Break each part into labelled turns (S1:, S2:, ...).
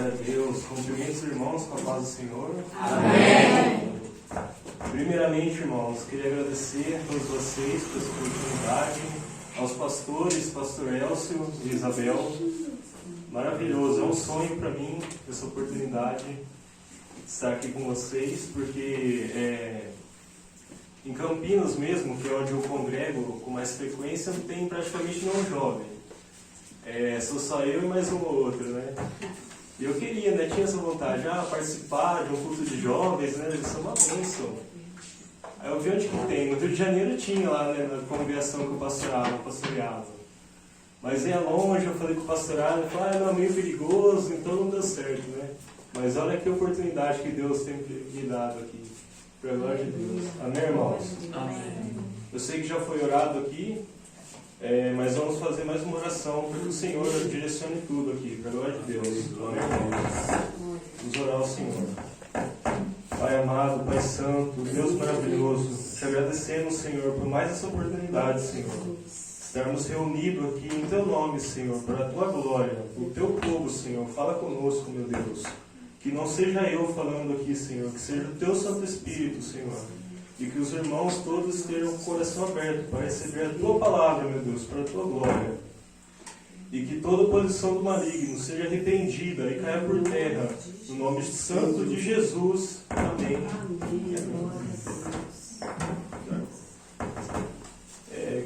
S1: Glória a Deus. Cumprimento os irmãos com a paz do Senhor.
S2: Amém.
S1: Primeiramente, irmãos, queria agradecer a todos vocês por essa oportunidade, aos pastores, pastor Elcio e Isabel. Maravilhoso, é um sonho para mim essa oportunidade de estar aqui com vocês, porque em Campinas mesmo, que é onde eu congrego com mais frequência, não tem praticamente nenhum jovem. Sou só eu e mais um ou outro, né? E eu queria, né? Tinha essa vontade, participar de um culto de jovens, né? Isso é uma bênção. Aí eu vi onde que tem. No Rio de Janeiro tinha lá, né? Na congregação que eu pastoreava. Mas é longe, eu falei com o pastorado, ele falou, não, é meio perigoso, então não deu certo, né? Mas olha que oportunidade que Deus tem me dado aqui. Para a glória de Deus. Amém, irmãos?
S2: Amém.
S1: Eu sei que já foi orado aqui, mas vamos fazer mais uma oração para que o Senhor direcione tudo aqui, para a glória de Deus. Amém, irmãos? Vamos orar ao Senhor. Pai amado, Pai santo, Deus maravilhoso, te agradecemos, Senhor, por mais essa oportunidade, Senhor. Estarmos reunidos aqui em Teu nome, Senhor, para a Tua glória, o Teu povo, Senhor. Fala conosco, meu Deus. Que não seja eu falando aqui, Senhor, que seja o Teu Santo Espírito, Senhor. E que os irmãos todos tenham o coração aberto para receber a Tua palavra, meu Deus, para a Tua glória. E que toda oposição do maligno seja arrependida e caia por terra, no nome santo de Jesus. Amém.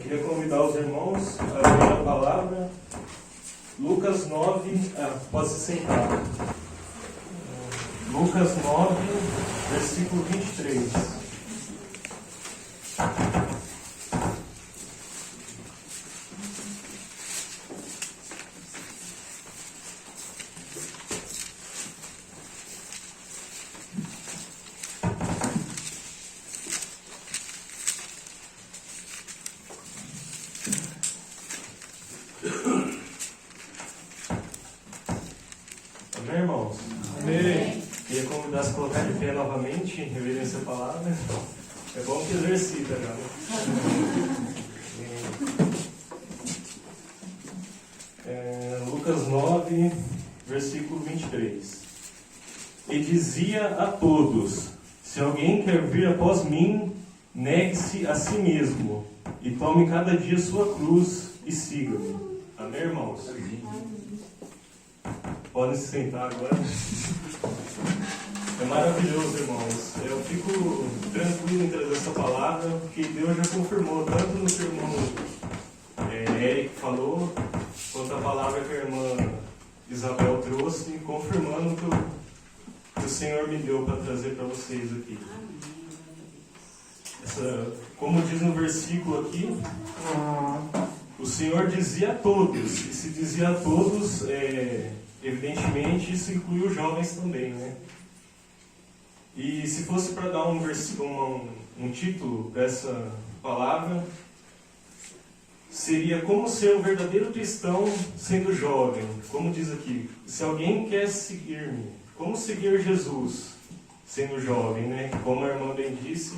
S1: Queria convidar os irmãos a ler a palavra. Lucas 9, pode se sentar. Lucas 9, versículo 23. Amém, irmãos? Amém. Queria convidar a se colocar de pé novamente, em reverência à palavra. É bom que exercita já, né? Lucas 9, versículo 23. E dizia a todos: se alguém quer vir após mim, negue-se a si mesmo, e tome cada dia sua cruz e siga-me. Amém, irmãos? Podem se sentar agora. É maravilhoso, irmãos. Eu fico tranquilo em trazer essa palavra, porque Deus já confirmou, tanto no que o irmão Eric falou, quanto a palavra que a irmã Isabel trouxe, confirmando que o Senhor me deu para trazer para vocês aqui. Como diz no versículo aqui, o Senhor dizia a todos, e se dizia a todos, evidentemente isso inclui os jovens também, né? E se fosse para dar um título para essa palavra, seria como ser um verdadeiro cristão sendo jovem. Como diz aqui, se alguém quer seguir-me, como seguir Jesus sendo jovem, né? Como a irmã bem disse,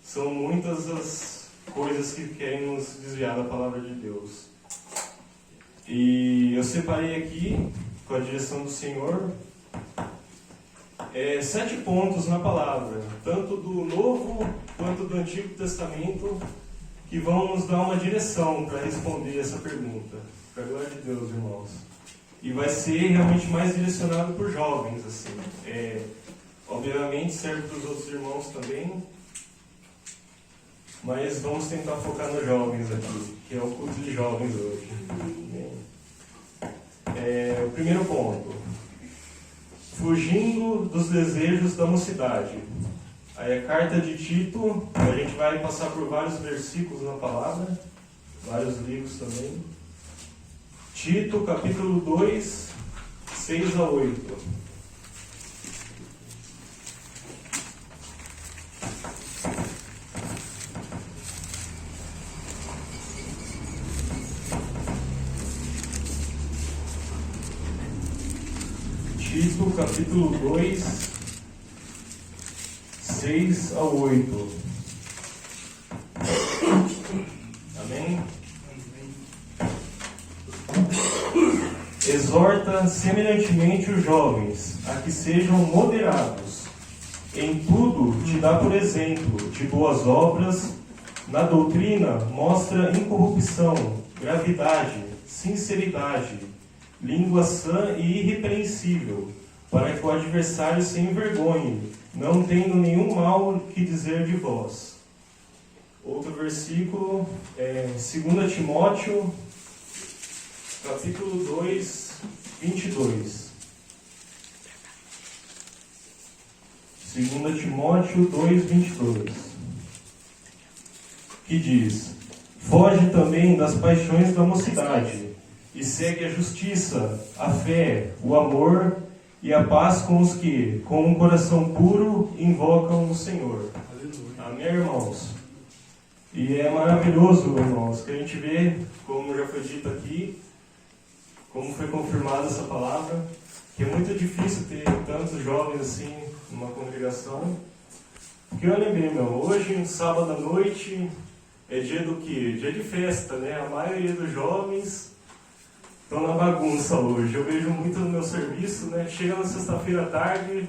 S1: são muitas as coisas que querem nos desviar da palavra de Deus. E eu separei aqui, com a direção do Senhor, 7 pontos na palavra, tanto do Novo quanto do Antigo Testamento, que vão nos dar uma direção para responder essa pergunta. Para a glória de Deus, irmãos. E vai ser realmente mais direcionado por jovens, assim. Obviamente serve para os outros irmãos também, mas vamos tentar focar nos jovens aqui, que é o culto de jovens hoje. O primeiro ponto: fugindo dos desejos da mocidade. Aí a carta de Tito, a gente vai passar por vários versículos na palavra, vários livros também. Tito, capítulo 2, 6 a 8. Tito, capítulo 2, 6 a 8. Amém? exorta semelhantemente os jovens a que sejam moderados. Em tudo te dá por exemplo de boas obras, na doutrina mostra incorrupção, gravidade, sinceridade, língua sã e irrepreensível, para que o adversário se envergonhe, não tendo nenhum mal que dizer de vós. Outro versículo é 2 Timóteo, capítulo 2, 22. 2 Timóteo 2, 22. Que diz: foge também das paixões da mocidade, e segue a justiça, a fé, o amor e a paz com os que, com um coração puro, invocam o Senhor. Amém, irmãos? E é maravilhoso, irmãos, que a gente vê, como já foi dito aqui, como foi confirmada essa palavra, que é muito difícil ter tantos jovens assim numa congregação. Porque olha bem, meu, hoje, um sábado à noite, é dia do quê? Dia de festa, né? A maioria dos jovens estão na bagunça hoje. Eu vejo muito no meu serviço, né? Chega na sexta-feira à tarde,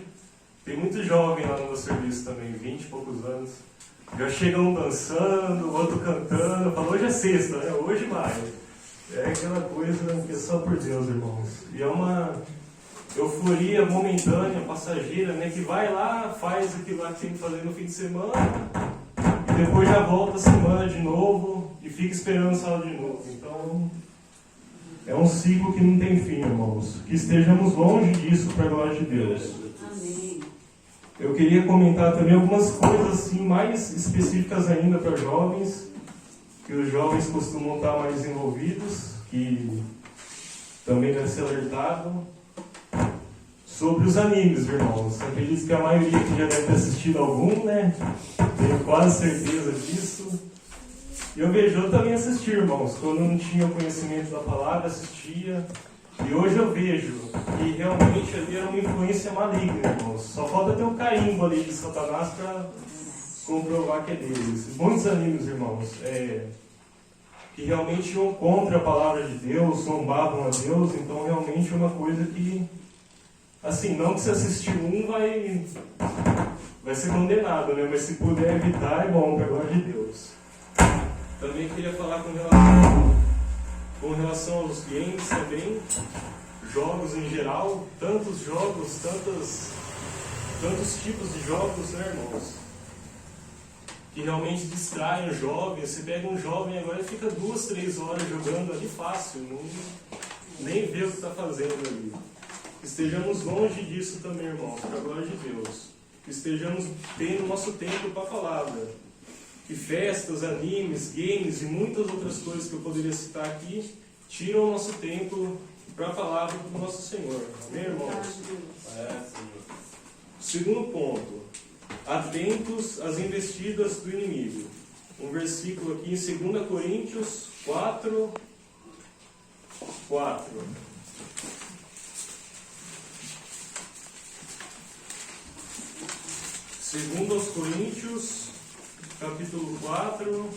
S1: tem muito jovem lá no meu serviço também, 20 e poucos anos. Já chega um dançando, o outro cantando, fala, hoje é sexta, né? Hoje vai. É aquela coisa que é só por Deus, irmãos. E é uma euforia momentânea, passageira, né? Que vai lá, faz aquilo lá que tem que fazer no fim de semana, e depois já volta a semana de novo e fica esperando o sábado de novo. Então, é um ciclo que não tem fim, irmãos. Que estejamos longe disso, para a glória de Deus.
S2: Amém.
S1: Eu queria comentar também algumas coisas assim, mais específicas ainda para jovens, que os jovens costumam estar mais envolvidos, que também deve ser alertado, sobre os animes, irmãos. Acredito que a maioria aqui já deve ter assistido algum, né? Tenho quase certeza disso. E eu também assisti, irmãos. Quando eu não tinha conhecimento da palavra, assistia. E hoje eu vejo que realmente ali era uma influência maligna, irmãos. Só falta ter um carimbo ali de Satanás para comprovar que é deles. Muitos animes, irmãos, que realmente iam contra a palavra de Deus, zombavam a Deus. Então realmente é uma coisa que, assim, não que se assistir um vai ser condenado, né? Mas se puder evitar, é bom, para a glória de Deus. Também queria falar com relação aos games também, jogos em geral, tantos jogos, tantos tipos de jogos, né, irmãos? Que realmente distraem o jovem. Você pega um jovem agora e fica 2, 3 horas jogando ali fácil, nem vê o que está fazendo ali. Estejamos longe disso também, irmãos, para a glória de Deus. Estejamos tendo nosso tempo para a palavra. Que festas, animes, games e muitas outras coisas que eu poderia citar aqui tiram o nosso tempo para a palavra do nosso Senhor. Amém, irmãos? Segundo ponto, atentos às investidas do inimigo. Um versículo aqui em 2 Coríntios 4. 2 Coríntios, capítulo 4,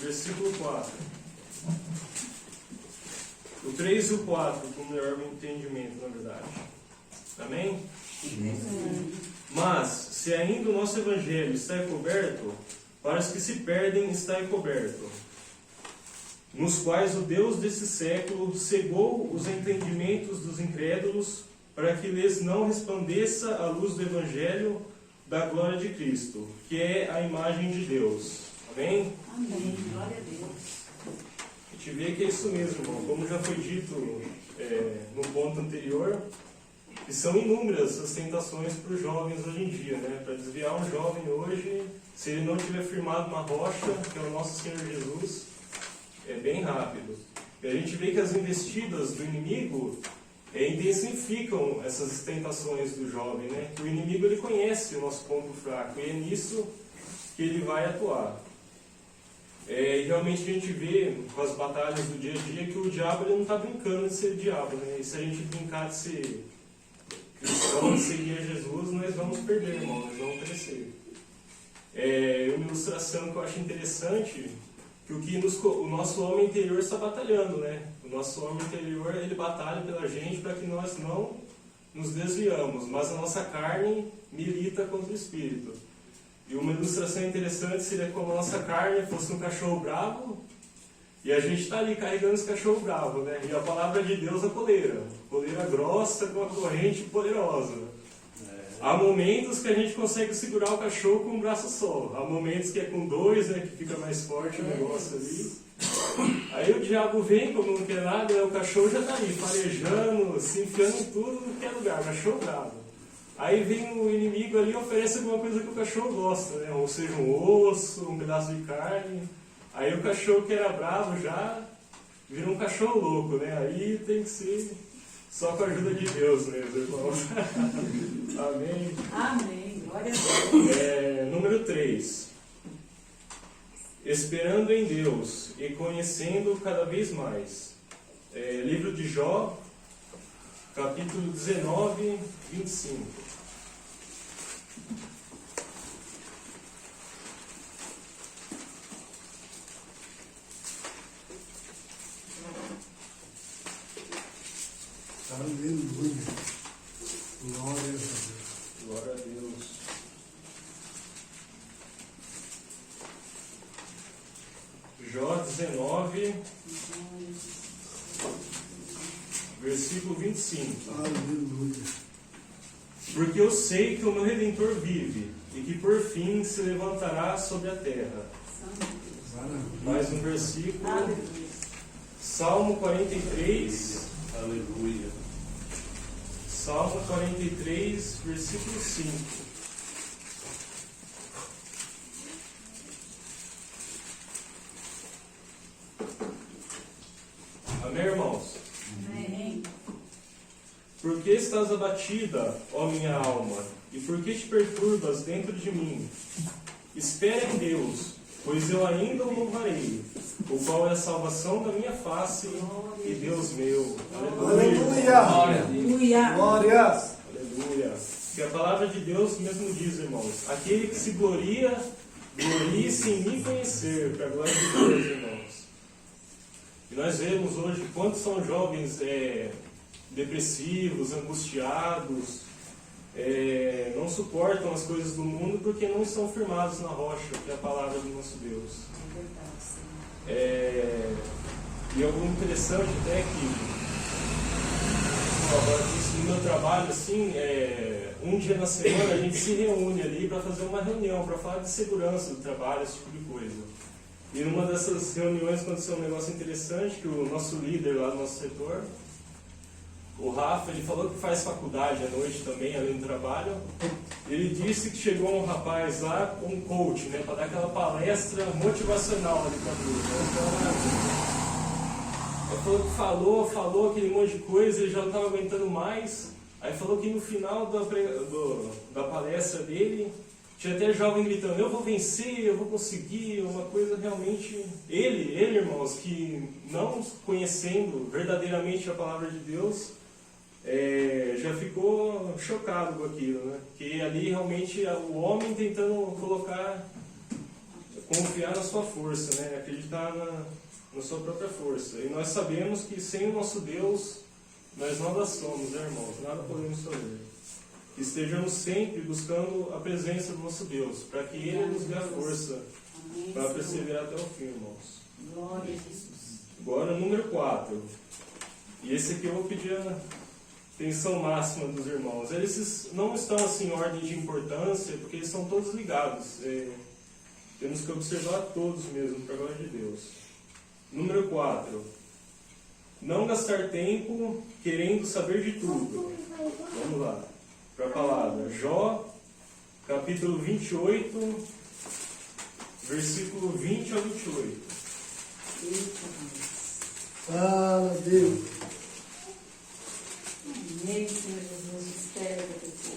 S1: versículo 4. O 3 e o 4, com melhor entendimento, na verdade. Amém? Mas, se ainda o nosso evangelho está encoberto, para os que se perdem está encoberto, nos quais o Deus desse século cegou os entendimentos dos incrédulos, para que lhes não resplandeça a luz do evangelho da glória de Cristo, que é a imagem de Deus. Amém?
S2: Amém. Glória a Deus.
S1: A gente vê que é isso mesmo, irmão. Como já foi dito no ponto anterior, que são inúmeras as tentações para os jovens hoje em dia, né? Para desviar um jovem hoje, se ele não tiver firmado uma rocha, que é o nosso Senhor Jesus, é bem rápido. E a gente vê que as investidas do inimigo intensificam essas tentações do jovem, né? Que o inimigo ele conhece o nosso ponto fraco e é nisso que ele vai atuar. E realmente a gente vê com as batalhas do dia a dia que o diabo ele não está brincando de ser diabo, né? E se a gente brincar de ser cristão, de seguir a Jesus, nós vamos perder, irmão, nós vamos crescer. Uma ilustração que eu acho interessante que o nosso homem interior está batalhando, né? O nosso homem interior, ele batalha pela gente para que nós não nos desviamos, mas a nossa carne milita contra o espírito. E uma ilustração interessante seria como a nossa carne fosse um cachorro bravo, e a gente está ali carregando esse cachorro bravo, né? E a palavra de Deus é coleira grossa com uma corrente poderosa. Há momentos que a gente consegue segurar o cachorro com um braço só, há momentos que é com dois, né? Que fica mais forte o negócio ali. Aí o diabo vem, como não quer nada, o cachorro já está ali, farejando, se enfiando em tudo no que é lugar, o cachorro bravo. Aí vem o inimigo ali e oferece alguma coisa que o cachorro gosta, né? Ou seja, um osso, um pedaço de carne. Aí o cachorro que era bravo já vira um cachorro louco, né? Aí tem que ser só com a ajuda de Deus mesmo, irmãos. Amém.
S2: Amém. Glória a Deus.
S1: Número 3. Esperando em Deus e conhecendo cada vez mais. Livro de Jó, capítulo 19, 25.
S3: Aleluia. Glória a Deus.
S1: Glória a Deus. Jó 19, versículo 25.
S3: Aleluia.
S1: Porque eu sei que o meu Redentor vive e que por fim se levantará sobre a terra. Mais um versículo.
S2: Aleluia.
S1: Salmo 43.
S4: Aleluia.
S1: Salmo 43, versículo 5. Amém, irmãos?
S2: Amém.
S1: Por que estás abatida, ó minha alma? E por que te perturbas dentro de mim? Espera em Deus, pois eu ainda o louvarei, o qual é a salvação da minha face e Deus meu.
S3: Aleluia.
S2: Aleluia.
S3: Glória.
S1: Aleluia. Que a palavra de Deus mesmo diz, irmãos, aquele que se gloria, glorie-se em me conhecer, para a glória de Deus, irmãos. E nós vemos hoje quantos são jovens depressivos, angustiados, não suportam as coisas do mundo porque não estão firmados na rocha, que é a palavra do nosso Deus. E algo interessante até que no meu trabalho, assim, um dia na semana a gente se reúne ali para fazer uma reunião, para falar de segurança do trabalho, esse tipo de coisa. E numa dessas reuniões aconteceu um negócio interessante, que o nosso líder lá do nosso setor, o Rafa, ele falou que faz faculdade à noite também, além do trabalho. Ele disse que chegou um rapaz lá, um coach, né, para dar aquela palestra motivacional ali para a turma. Ele falou que falou aquele monte de coisa, ele já não estava aguentando mais. Aí falou que no final da palestra dele, tinha até jovem gritando, eu vou vencer, eu vou conseguir, uma coisa realmente... Ele, irmãos, que não conhecendo verdadeiramente a palavra de Deus, já ficou chocado com aquilo, né? Que ali realmente o homem tentando confiar na sua força, né? Acreditar na sua própria força. E nós sabemos que sem o nosso Deus, nós nada somos, né, irmãos? Nada podemos fazer. Que estejamos sempre buscando a presença do nosso Deus, para que Ele nos dê a força para perseverar até o fim, irmãos.
S2: Glória a Jesus.
S1: Agora, número 4. E esse aqui eu vou pedir a atenção máxima dos irmãos. Eles não estão assim em ordem de importância, porque eles são todos ligados. Temos que observar todos mesmo, para a glória de Deus. Número 4. Não gastar tempo querendo saber de tudo. Vamos lá. Para a palavra. Jó, capítulo 28, versículo 20 ao 28.
S3: Fala, Deus.
S2: Amém, Senhor Jesus. Espera da pessoa.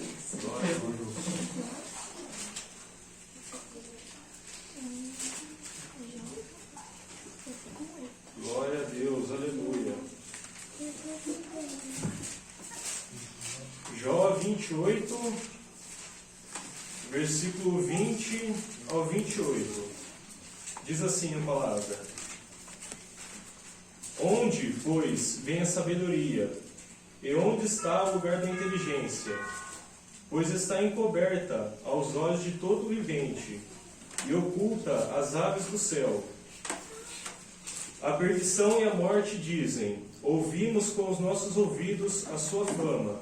S1: Glória a Deus, aleluia. Jó 28, versículo 20 ao 28. Diz assim a palavra: onde, pois, vem a sabedoria? E onde está o lugar da inteligência? Pois está encoberta aos olhos de todo vivente, e oculta às aves do céu. A perdição e a morte dizem: ouvimos com os nossos ouvidos a sua fama.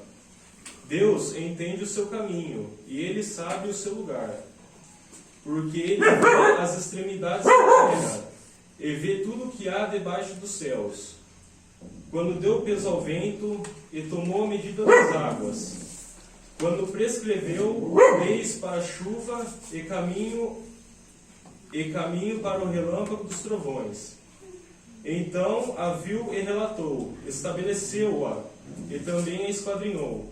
S1: Deus entende o seu caminho, e ele sabe o seu lugar. Porque ele vê as extremidades da terra, e vê tudo o que há debaixo dos céus. Quando deu peso ao vento, e tomou a medida das águas. Quando prescreveu leis para a chuva, e caminho para o relâmpago dos trovões. Então a viu e relatou, estabeleceu-a, e também a esquadrinhou.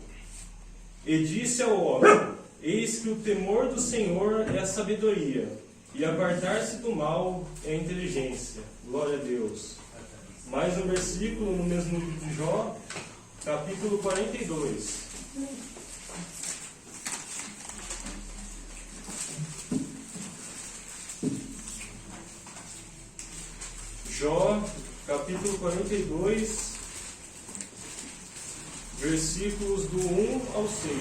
S1: E disse ao homem: eis que o temor do Senhor é a sabedoria, e apartar-se do mal é a inteligência. Glória a Deus. Mais um versículo no mesmo livro de Jó, capítulo 42. Jó, capítulo 42, versículos do 1 ao 6.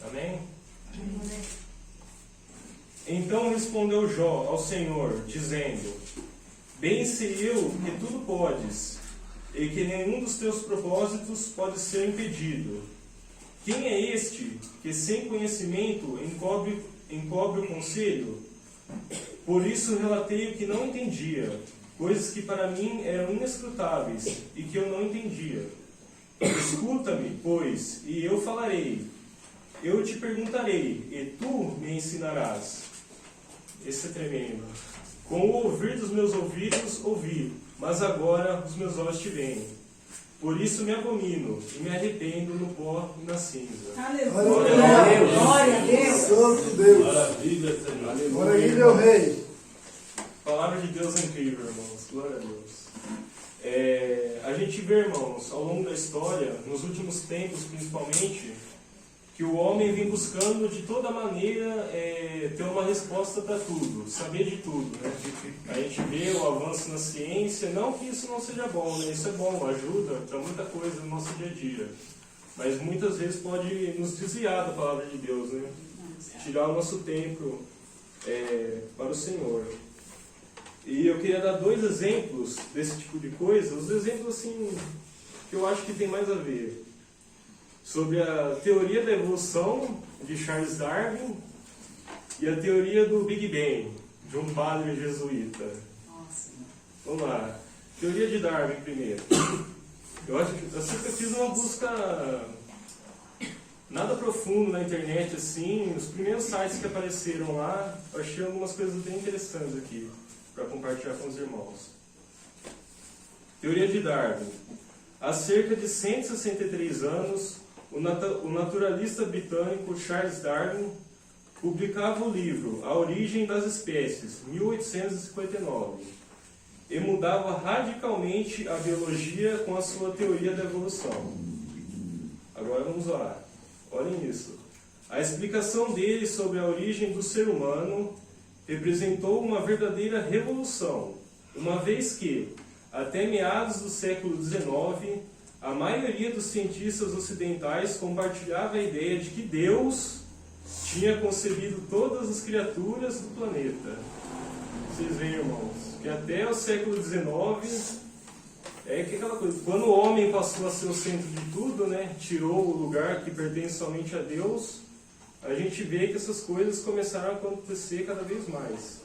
S1: Amém? Então respondeu Jó ao Senhor, dizendo: bem sei eu que tudo podes, e que nenhum dos teus propósitos pode ser impedido. Quem é este que sem conhecimento encobre o conselho? Por isso relatei o que não entendia, coisas que para mim eram inescrutáveis e que eu não entendia. Escuta-me, pois, e eu falarei. Eu te perguntarei, e tu me ensinarás. Esse é tremendo. Com o ouvir dos meus ouvidos ouvi, mas agora os meus olhos te veem. Por isso me abomino e me arrependo no pó e na cinza.
S2: Aleluia! Glória a Deus!
S3: Santo Deus!
S4: Maravilha, Senhor.
S3: Glória a meu Rei!
S1: A palavra de Deus é incrível, irmãos. Glória a Deus. A gente vê, irmãos, ao longo da história, nos últimos tempos principalmente, que o homem vem buscando de toda maneira ter uma resposta para tudo, saber de tudo, né? A gente vê o avanço na ciência, não que isso não seja bom, né? Isso é bom, ajuda para muita coisa no nosso dia a dia, mas muitas vezes pode nos desviar da palavra de Deus, né? Tirar o nosso tempo para o Senhor. E eu queria dar 2 exemplos desse tipo de coisa, os exemplos assim que eu acho que tem mais a ver. Sobre a teoria da evolução de Charles Darwin e a teoria do Big Bang, de um padre jesuíta.
S2: Nossa.
S1: Vamos lá. Teoria de Darwin primeiro. Eu sempre fiz uma busca nada profundo na internet, assim. Os primeiros sites que apareceram lá, eu achei algumas coisas bem interessantes aqui para compartilhar com os irmãos. Teoria de Darwin. Há cerca de 163 anos, o naturalista britânico Charles Darwin publicava o livro A Origem das Espécies, 1859, e mudava radicalmente a biologia com a sua teoria da evolução. Agora vamos lá, olhem isso. A explicação dele sobre a origem do ser humano representou uma verdadeira revolução, uma vez que, até meados do século XIX, a maioria dos cientistas ocidentais compartilhava a ideia de que Deus tinha concebido todas as criaturas do planeta. Vocês veem, irmãos, que até o século XIX, que aquela coisa, quando o homem passou a ser o centro de tudo, né, tirou o lugar que pertence somente a Deus, a gente vê que essas coisas começaram a acontecer cada vez mais.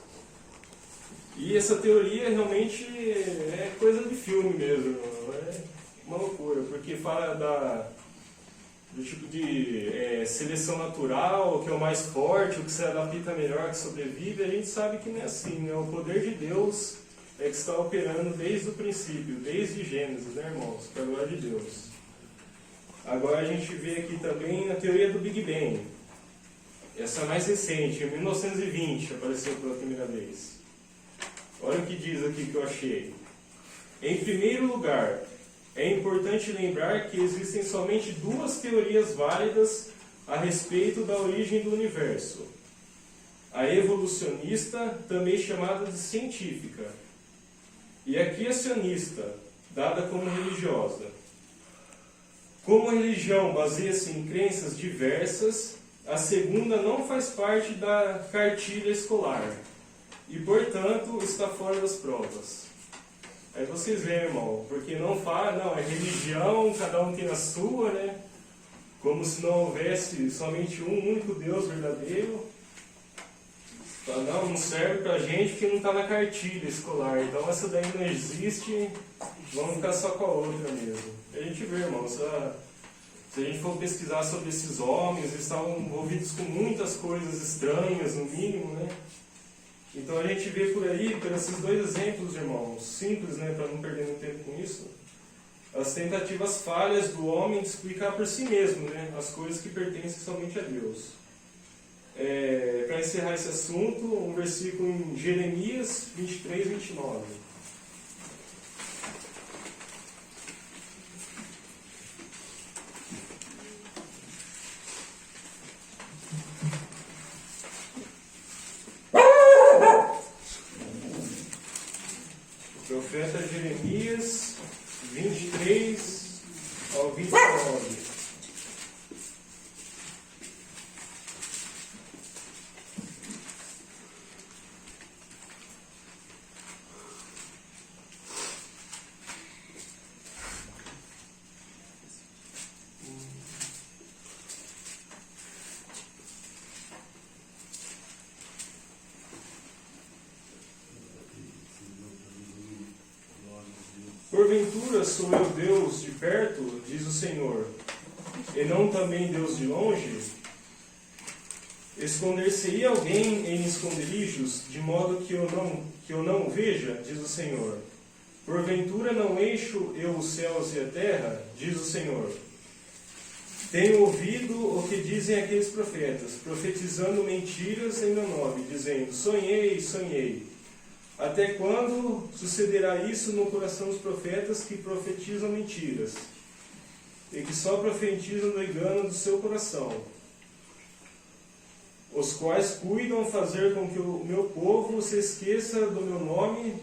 S1: E essa teoria realmente é coisa de filme mesmo, é uma loucura, porque fala do tipo de seleção natural, que é o mais forte, o que se adapta melhor, que sobrevive. A gente sabe que não é assim, né? O poder de Deus é que está operando desde o princípio, desde Gênesis, né, irmãos? Para a glória de Deus. Agora a gente vê aqui também a teoria do Big Bang. Essa mais recente, em 1920, apareceu pela primeira vez. Olha o que diz aqui que eu achei. Em primeiro lugar, é importante lembrar que existem somente duas teorias válidas a respeito da origem do universo. A evolucionista, também chamada de científica, e a criacionista, dada como religiosa. Como a religião baseia-se em crenças diversas, a segunda não faz parte da cartilha escolar e, portanto, está fora das provas. Aí vocês veem, irmão, porque não fala, não, é religião, cada um tem a sua, né? Como se não houvesse somente um único Deus verdadeiro. Não serve pra gente porque não está na cartilha escolar. Então essa daí não existe, vamos ficar só com a outra mesmo. A gente vê, irmão, se a gente for pesquisar sobre esses homens, eles estavam envolvidos com muitas coisas estranhas, no mínimo, né? Então a gente vê por aí, por esses dois exemplos, irmãos, simples, né, para não perder muito tempo com isso, as tentativas falhas do homem de explicar por si mesmo, né, as coisas que pertencem somente a Deus. Para encerrar esse assunto, um versículo em Jeremias 23, 29. O profeta Jeremias 23 ao 29. Porventura sou eu Deus de perto, diz o Senhor, e não também Deus de longe? Esconder-se-ia alguém em esconderijos, de modo que eu não o veja, diz o Senhor. Porventura não encho eu os céus e a terra, diz o Senhor. Tenho ouvido o que dizem aqueles profetas, profetizando mentiras em meu nome, dizendo, sonhei, sonhei. Até quando sucederá isso no coração dos profetas que profetizam mentiras, e que só profetizam do engano do seu coração, os quais cuidam fazer com que o meu povo se esqueça do meu nome,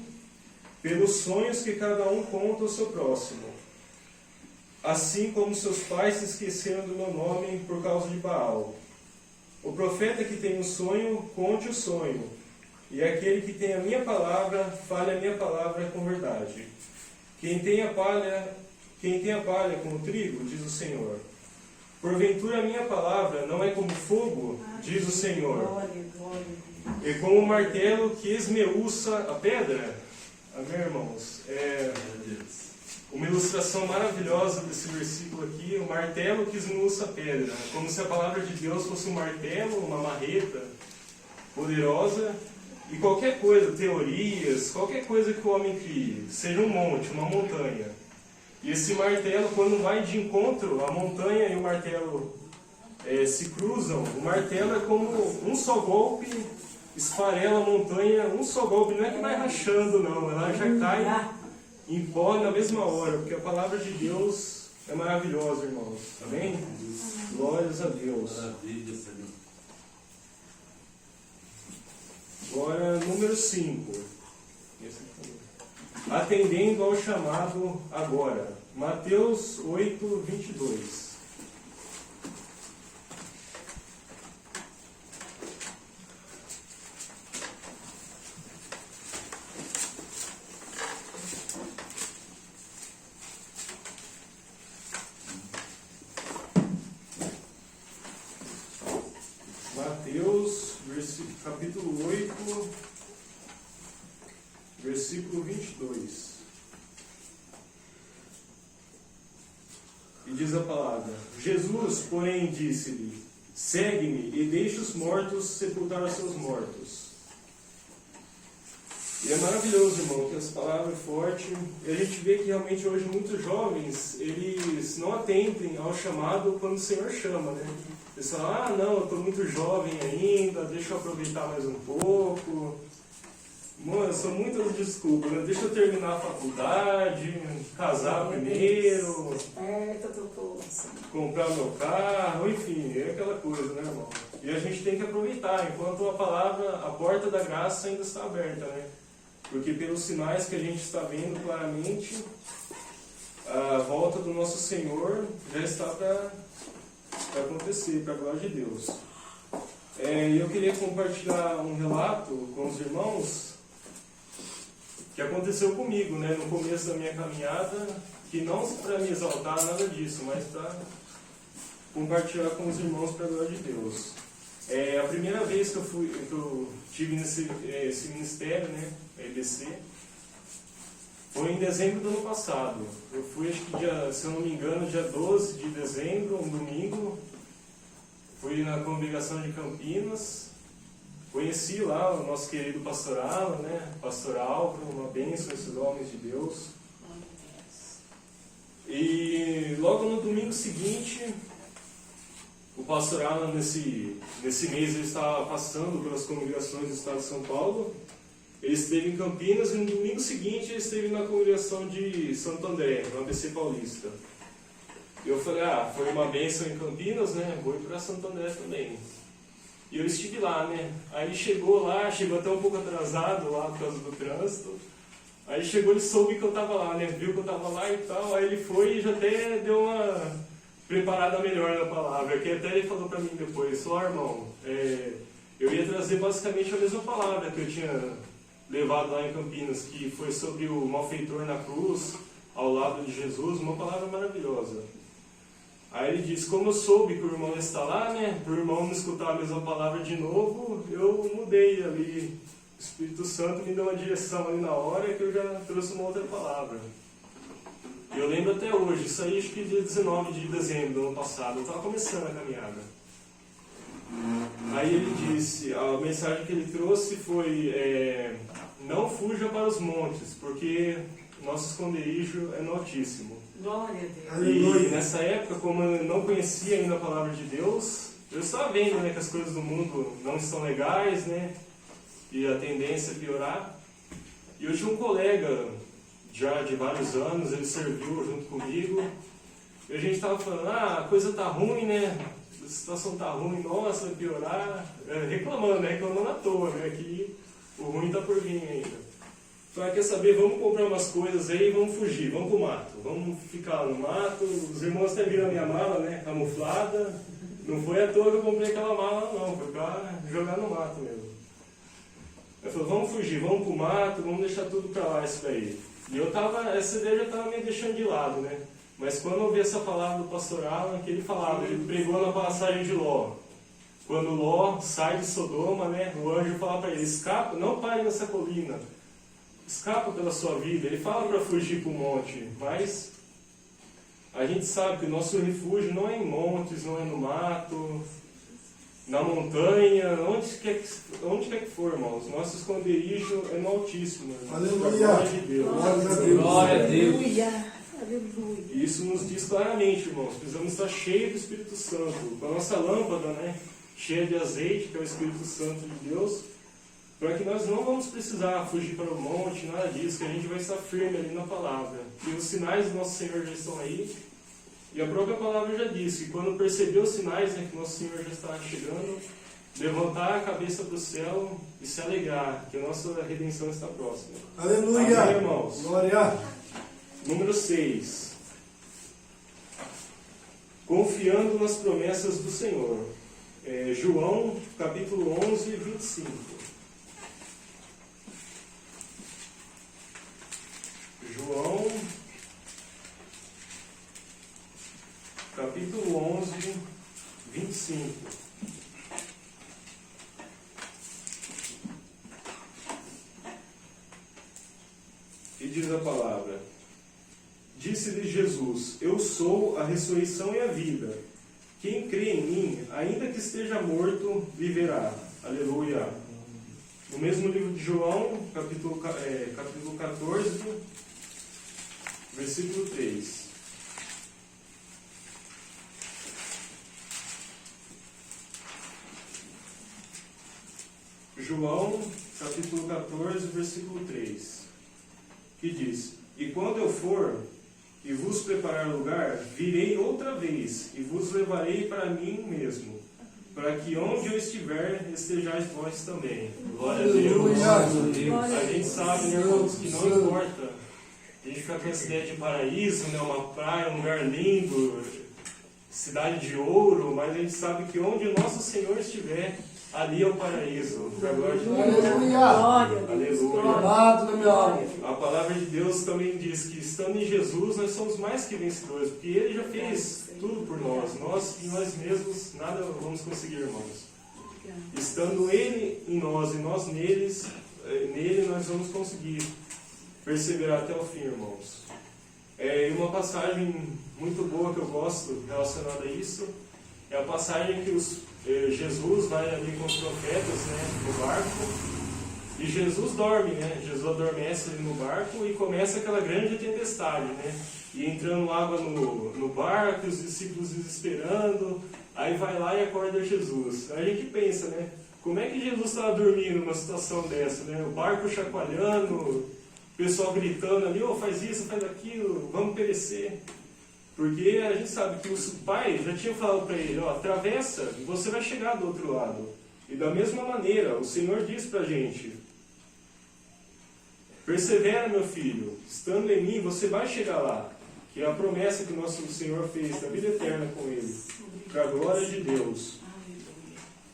S1: pelos sonhos que cada um conta ao seu próximo, assim como seus pais se esqueceram do meu nome por causa de Baal. O profeta que tem um sonho, conte o sonho, e aquele que tem a minha palavra, fale a minha palavra com verdade. Quem tem a palha como trigo, diz o Senhor. Porventura a minha palavra não é como fogo, diz o Senhor, e como um martelo que esmiuça a pedra. Amém, irmãos? Uma ilustração maravilhosa desse versículo aqui, o martelo que esmiuça a pedra, como se a palavra de Deus fosse um martelo, uma marreta poderosa. E qualquer coisa, teorias, qualquer coisa que o homem crie, seja um monte, uma montanha. E esse martelo, quando vai de encontro, a montanha e o martelo se cruzam, o martelo é como um só golpe, esfarela a montanha, um só golpe, não é que vai rachando não, ela já cai em pó na mesma hora, porque a palavra de Deus é maravilhosa, irmãos. Amém? Glórias a Deus.
S4: Maravilha, Senhor.
S1: Agora, número 5. Atendendo ao chamado agora. Mateus 8, 22. Mateus, capítulo 8, versículo 22. E diz a palavra: Jesus, porém, disse-lhe: segue-me e deixe os mortos sepultar os seus mortos. E é maravilhoso, irmão, que essa palavra é forte. E a gente vê que realmente hoje muitos jovens, eles não atendem ao chamado quando o Senhor chama, né? Eles falam, não, eu estou muito jovem ainda, deixa eu aproveitar mais um pouco. Mano, são muitas desculpas, né? Deixa eu terminar a faculdade, casar primeiro,
S2: Esperta, doutor.
S1: comprar meu carro, enfim, é aquela coisa, né, irmão? E a gente tem que aproveitar, enquanto a palavra, a porta da graça ainda está aberta, né? Porque pelos sinais que a gente está vendo claramente, a volta do nosso Senhor já está para acontecer, para a glória de Deus. Eu queria compartilhar um relato com os irmãos que aconteceu comigo, né, no começo da minha caminhada, que não para me exaltar, nada disso, mas para compartilhar com os irmãos para a glória de Deus. A primeira vez que eu tive esse ministério, né, EBC, foi em dezembro do ano passado. Eu fui, acho que se eu não me engano, dia 12 de dezembro, um domingo. Fui na congregação de Campinas. Conheci lá o nosso querido pastor Alan, né? Pastor Álvaro, uma bênção esses homens de Deus. E logo no domingo seguinte, o pastor Alan, nesse mês, ele estava passando pelas congregações do estado de São Paulo. Ele esteve em Campinas e no domingo seguinte ele esteve na congregação de Santo André, no ABC Paulista. Eu falei, foi uma bênção em Campinas, né? Vou ir para Santo André também. E eu estive lá, né? Aí chegou até um pouco atrasado lá por causa do trânsito. Aí chegou, ele soube que eu estava lá, né? Viu que eu estava lá e tal. Aí ele foi e já até deu uma preparada melhor na palavra. Que até ele falou para mim depois, irmão, eu ia trazer basicamente a mesma palavra que eu tinha levado lá em Campinas, que foi sobre o malfeitor na cruz, ao lado de Jesus, uma palavra maravilhosa. Aí ele disse, como eu soube que o irmão está lá, né, para o irmão não escutar a mesma palavra de novo, eu mudei ali. O Espírito Santo me deu uma direção ali na hora que eu já trouxe uma outra palavra. E eu lembro até hoje, isso aí acho que dia 19 de dezembro do ano passado, eu estava começando a caminhada. Aí ele disse, a mensagem que ele trouxe foi, não fuja para os montes, porque nosso esconderijo é no Altíssimo.
S2: Glória a Deus.
S1: E nessa época, como eu não conhecia ainda a palavra de Deus, eu estava vendo, né, que as coisas do mundo não estão legais, né, e a tendência é piorar. E eu tinha um colega, já de vários anos, ele serviu junto comigo, e a gente estava falando, a coisa está ruim, né, a situação está ruim, nossa, vai piorar, reclamando à toa, né, que o ruim está por vir ainda. Então, quer saber, vamos comprar umas coisas aí e vamos fugir, vamos pro mato, vamos ficar no mato. Os irmãos até viram a minha mala, né, camuflada. Não foi à toa que eu comprei aquela mala, não, foi para jogar no mato mesmo. Ele falou, vamos fugir, vamos pro mato, vamos deixar tudo para lá, isso daí. E essa ideia já estava me deixando de lado, né. Mas quando eu vi essa palavra do pastor Alan, que ele falava, ele pregou na passagem de Ló. Quando Ló sai de Sodoma, né, o anjo fala para ele, escapa, não pare nessa colina. Escapa pela sua vida. Ele fala para fugir para o monte, mas a gente sabe que o nosso refúgio não é em montes, não é no mato, na montanha, onde quer que for, irmãos. Nosso esconderijo é no Altíssimo, irmãos.
S3: Aleluia.
S1: Glória de Deus.
S3: Glória a Deus.
S2: Aleluia.
S1: E isso nos diz claramente, irmãos, precisamos estar cheios do Espírito Santo, com a nossa lâmpada, né, cheia de azeite, que é o Espírito Santo de Deus, para que nós não vamos precisar fugir para o monte, nada disso, que a gente vai estar firme ali na palavra. E os sinais do nosso Senhor já estão aí. E a própria palavra já disse que quando perceber os sinais, né, que nosso Senhor já está chegando, levantar a cabeça para o céu e se alegrar, que a nossa redenção está próxima.
S3: Aleluia.
S1: Amém, irmãos?
S3: Glória.
S1: Número 6. Confiando nas promessas do Senhor. João, capítulo 11, 25. João, capítulo 11, 25. E diz a palavra: disse-lhe Jesus, eu sou a ressurreição e a vida. Quem crê em mim, ainda que esteja morto, viverá. Aleluia. No mesmo livro de João, capítulo 14, versículo 3. João, capítulo 14, versículo versículo 3, que diz: E quando eu for e vos preparar lugar, virei outra vez e vos levarei para mim mesmo, para que onde eu estiver, estejais vós também. Glória a Deus. A gente sabe, né, irmãos, que não importa. A gente fica com essa ideia de paraíso, né, uma praia, um lugar lindo, cidade de ouro, mas a gente sabe que onde o nosso Senhor estiver, ali é o paraíso. Para a glória de Deus. Aleluia. A palavra de Deus também diz que estando em Jesus, nós somos mais que vencedores, porque Ele já fez tudo por nós. Nós e nós mesmos nada vamos conseguir, irmãos. Estando Ele em nós e nós nele nós vamos conseguir perseverar até o fim, irmãos. E uma passagem muito boa que eu gosto relacionada a isso é a passagem que Jesus vai ali com os profetas, né, no barco, e Jesus dorme, né? Jesus adormece ali no barco e começa aquela grande tempestade, né? E entrando água no barco, os discípulos desesperando, aí vai lá e acorda Jesus. Aí a gente pensa, né? Como é que Jesus estava dormindo numa situação dessa, né? O barco chacoalhando, o pessoal gritando ali: oh, faz isso, faz aquilo, vamos perecer. Porque a gente sabe que os pais já tinham falado para ele: ó, atravessa e você vai chegar do outro lado. E da mesma maneira, o Senhor diz para a gente: persevera, meu filho, estando em mim, você vai chegar lá. Que é a promessa que o nosso Senhor fez da vida eterna com Ele, para a glória de Deus.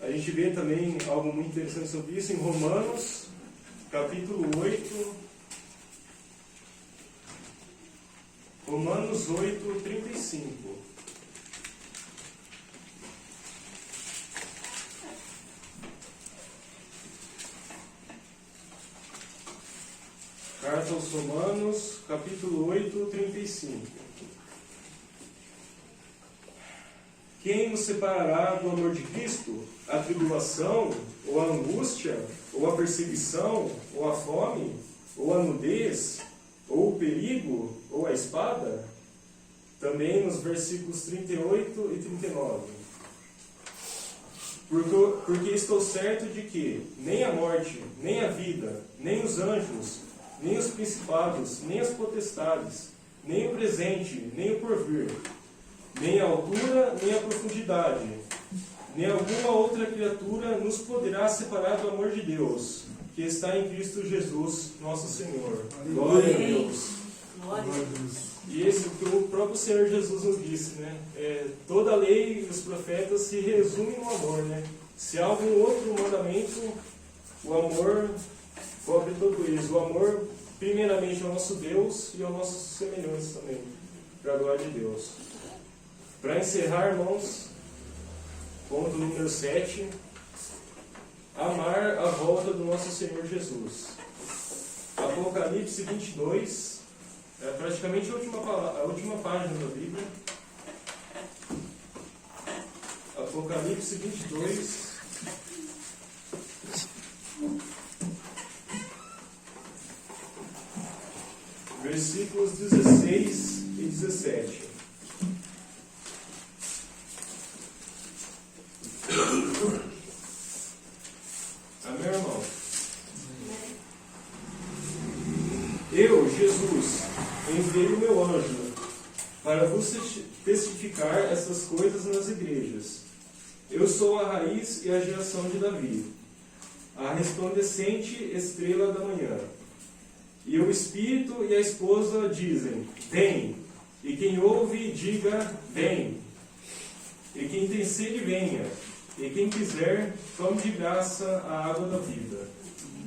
S1: A gente vê também algo muito interessante sobre isso em Romanos, capítulo 8. Romanos 8, 35. Carta aos Romanos, capítulo 8, 35. Quem nos separará do amor de Cristo? A tribulação, ou a angústia, ou a perseguição, ou a fome, ou a nudez, ou o perigo, ou a espada? Também nos versículos 38 e 39. Porque estou certo de que nem a morte, nem a vida, nem os anjos, nem os principados, nem as potestades, nem o presente, nem o porvir, nem a altura, nem a profundidade, nem alguma outra criatura nos poderá separar do amor de Deus, que está em Cristo Jesus, nosso Senhor. Glória a Deus. E esse que o próprio Senhor Jesus nos disse, né? Toda a lei e os profetas se resumem no amor, né? Se há algum outro mandamento, o amor cobre tudo isso. O amor, primeiramente, ao nosso Deus e aos nossos semelhantes também, para a glória de Deus. Para encerrar, irmãos, ponto número 7, amar a volta do nosso Senhor Jesus. Apocalipse 22, é praticamente a última página da Bíblia. Apocalipse 22, versículos 16 e 17. Amém, irmão? Eu, Jesus, enviei o meu anjo para vos testificar essas coisas nas igrejas. Eu sou a raiz e a geração de Davi, a resplandecente estrela da manhã. E o Espírito e a esposa dizem: vem. E quem ouve, diga: vem. E quem tem sede, venha. E quem quiser, tome de graça a água da vida.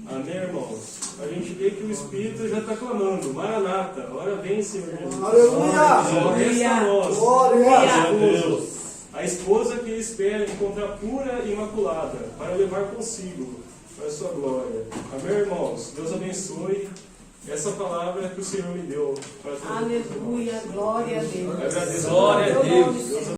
S1: Amém, irmãos? A gente vê que o Espírito já está clamando: Maranata, ora vem, Senhor Jesus.
S3: Aleluia!
S1: Só resta a nós.
S3: Glória
S1: a Deus. A esposa que ele espera encontrar pura e imaculada, para levar consigo para a sua glória. Amém, irmãos? Deus abençoe essa palavra que o Senhor me deu.
S2: Aleluia, glória a Deus.
S1: Agradeço.
S3: Glória a Deus.